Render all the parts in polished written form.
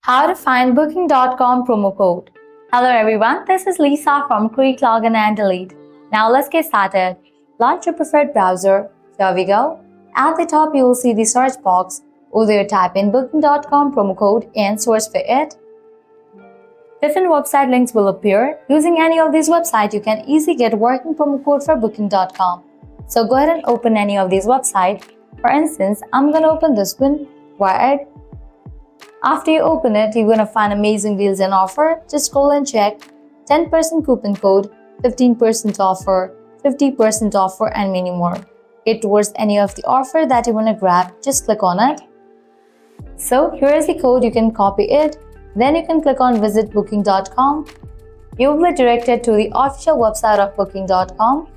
How to find Booking.com promo code. Hello everyone, this is Lisa from Quick Login and Delete. Now let's get started. Launch your preferred browser. Here we go. At the top you will see the search box. Over there type in Booking.com promo code and search for it. Different website links will appear. Using any of these websites, you can easily get a working promo code for Booking.com. So go ahead and open any of these websites. For instance, I'm going to open this one, Wired. After you open it, you're going to find amazing deals and offer. Just scroll and check 10% coupon code, 15% offer, 50% offer, and many more. Get towards any of the offer that you want to grab, just click on it. So here is the code, you can copy it. Then you can click on visit booking.com. You will be directed to the official website of booking.com.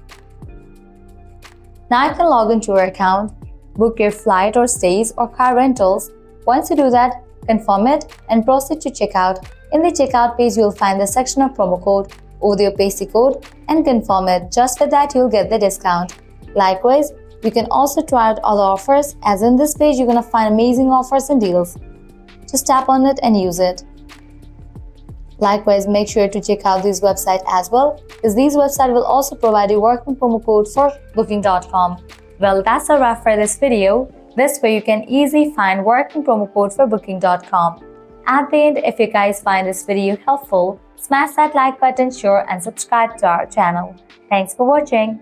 Now you can log into your account, book your flight or stays or car rentals. Once you do that, confirm it and proceed to checkout. In the checkout page, you will find the section of promo code. Over there, paste the code and confirm it. Just with that, you'll get the discount. Likewise, you can also try out other offers, as in this page, you're going to find amazing offers and deals. Just tap on it and use it. Likewise, make sure to check out this website as well, because these websites will also provide a working promo code for Booking.com. Well, that's a wrap for this video. This way you can easily find working promo code for Booking.com. At the end, if you guys find this video helpful, smash that like button, share and subscribe to our channel. Thanks for watching.